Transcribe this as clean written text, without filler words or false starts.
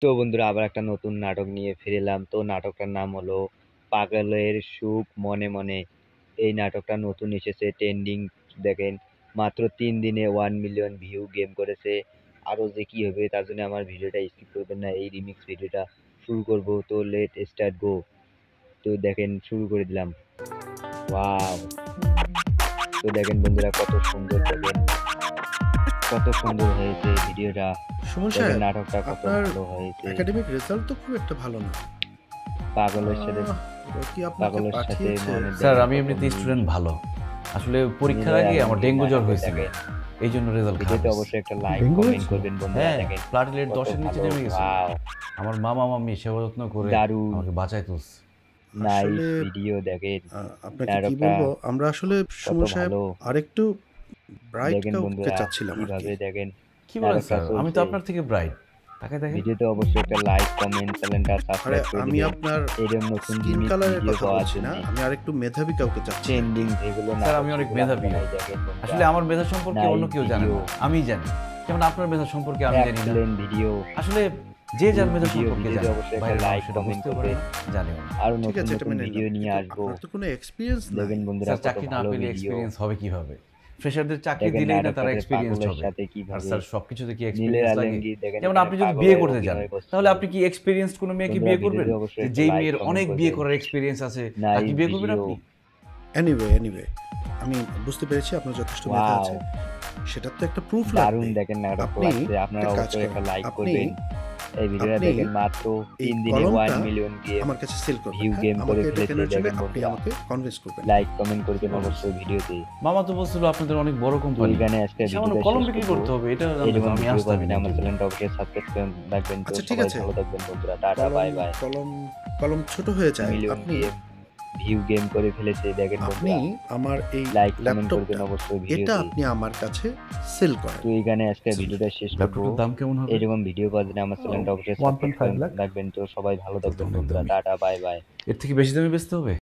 তো বন্ধুরা আবার একটা নতুন নাটক নিয়ে ফিরে এলাম। তো নাটকটার নাম হলো 'পাগলের সুখ মনে মনে'। এই নাটকটা নতুন এসেছে ট্রেন্ডিং দেখেন মাত্র ৩ দিনে 1 মিলিয়ন ভিউ গেইন করেছে। আরো যে কি হবে তার জন্য আমার ভিডিওটা স্কিপ করবেন না। এই রিমিক্স ভিডিওটা শুরু করব। তো লেট স্টার্ট গো। তো দেখেন শুরু করে দিলাম। ওয়াও! তো দেখেন বন্ধুরা কত সুন্দর দেখেন, কত সুন্দর হয়েছে ভিডিওটা। সুমন দেখেন সাহেব, নাটকটা কত আপনার ভালো হয়েছে। একাডেমিক রেজাল্ট তো খুব একটা ভালো না। পাগলের সাথে ও কি আপনাকে পাগলের সাথে পাঠিয়েছে? মনে স্যার দেখেন আমি কত এমনিতে মিল স্টুডেন্ট ভালো। আসলে পরীক্ষার মিলে আগে আমার আলমগীর ডেঙ্গু জ্বর নাটকে হয়েছিল। দেখেন। এইজন্য রেজাল্ট খারাপ ভিডিওতে হইছে। অবশ্যই একটা লাইক ডেঙ্গু কমেন্ট হয়েছে? করবেন বন্ধুরা হ্যাঁ, দেখেন প্লাটিলেট কত 10 এর নিচে ভালো। নেমে গেছিল। ওয়াও! আমার মামা-মামী সেবা যত্ন করে দারুণ আমাকে বাঁচায় তুলছে। নাইস আসলে ভিডিও দেখেন। আপনাকে কি নাটকটা বলবো? আমরা আসলে কত সুমন সাহেব ভালো। আরেকটু ব্রাইট দেখেন কাউকে বন্ধুরা চাচ্ছিলাম আরকি। কিভাবে দেখেন কি বলেন নাটকটা স্যার? আমি তো চলছে। আপনার থেকে ব্রাইট। তাকে দেখেন। ভিডিওতে অবশ্যই একটা লাইক কমেন্ট চ্যানেলটা আরে সাবস্ক্রাইব করে আমি দিবেন। আপনার এরকম নতুন স্কিন রিমিক্স কালারের ভিডিও কথা পাওয়ার বলছি না। জন্যে। আমি আরেকটু মেধাবী কাউকে চাচ্ছি ট্রেন্ডিং আরকি। যেগুলো স্যার নাটক আমি অনেক সেগুলো মেধাবী। আপনারাই দেখেন বন্ধুরা। আসলে আমার মেধা সম্পর্কে অন্য নাইস কেউ জানে ভিডিও, না। আমিই জানি। যেমন আপনার মেধা সম্পর্কে আমি জানি না। Excellent video. আসলে যে যার গুড মেধা ভিডিও। সম্পর্কে ভিডিওতে জানে। অবশ্যই একটা বাইরের মানুষ লাইক সেটা কমেন্ট বুঝতেও পারে করবেন। না, জানেও না। আরো ঠিক নতুন আছে, এটা নতুন মেনে ভিডিও নিলাম। নিয়ে কিন্তু আসবো। আপনার তো কোনো এক্সপেরিয়েন্স নাই। দেখবেন বন্ধুরা স্যার কত চাকরি না ভালো পেলে ভিডিও। এক্সপেরিয়েন্স হবে কিভাবে? ফ্রেশারদের চাকরি দেখেন দিলেই না তারা নাটকটাতে এক্সপেরিয়েন্সড পাগলের হবে। সাথে আর কিভাবে স্যার সবকিছুতে কি নীলের এক্সপেরিয়েন্স লাগে? আলমগীর দেখেন যেমন এখানে আপনি যদি বিয়ে পাগলের করতে যান, অভিনয় করছে। তাহলে আপনি কি এক্সপেরিয়েন্সড কোনো মেয়েকে বন্ধুরা বিয়ে করবেন? ভিডিওতে অবশ্যই যে একটা যেই লাইক মেয়ের কমেন্ট অনেক বিয়ে করবেন। করার এক্সপেরিয়েন্স আছে, নাইস তাকে বিয়ে করবেন ভিডিও। আপনি? এনিওয়ে আমি বুঝতে পেরেছি আপনার যথেষ্ট মেধা ওয়াও! আছে। সেটার তো একটা প্রুফ দারুণ লাগবে। দেখেন নাটকটা আপনি লাগছে। আপনারা একটা কাজ অবশ্যই একটা করেন। লাইক আপনি করবেন। এই ভিডিওটা আপনি দেখেন মাত্র এই ৩ দিনে 1 কলমটা মিলিয়ন আমার কাছে সেল করবেন, ভিউ হ্যাঁ? গেইন করে আমাকে এটা ফেলেছে কেনার জন্য দেখেন আপনি বন্ধুরা। আমাকে কনভিন্স করবেন। লাইক কমেন্ট করবেন কি বলেন অবশ্যই স্যার? ভিডিওতে। মামা তো বলছিল আপনাদের অনেক বড় তো কোম্পানি। এখানে আজকে সামান্য ভিডিওটা কলম শেষ বিক্রি করব। করতে হবে। এটা এরকম আমি ভিডিও আসতামই পাওয়ার না জন্য আমার ইন্টারভিউ। চ্যানেলটা অবশ্যই সাবস্ক্রাইব করে রাখবেন। তো আচ্ছা ঠিক সবাই আছে। ভালো থাকবেন বন্ধুরা। টাটা কলম বাই বাই। কলম কলম ছোট হয়ে যায়। মিলিয়ন আপনি ভিউ গেইন করে ফেলেছে দেখেন আপনি বন্ধুরা। আমার এই লাইক কমেন্ট করবেন ল্যাপটপটা অবশ্যই এটা ভিডিওতে। আপনি আমার কাছে সেল করেন। তো এখানে আজকে আচ্ছা, ভিডিওটা শেষ করব। ল্যাপটপের দাম কেমন হবে? এরকম ভিডিও পাওয়ার জন্য আমার চ্যানেলটা অবশ্যই সাবস্ক্রাইব 1.5 করে লাখ। রাখবেন। তো সবাই ভালো তাহলে তো থাকবেন অনেক বন্ধুরা। দামি। Tata bye bye. এর থেকে বেশি দামে বেচতে হবে?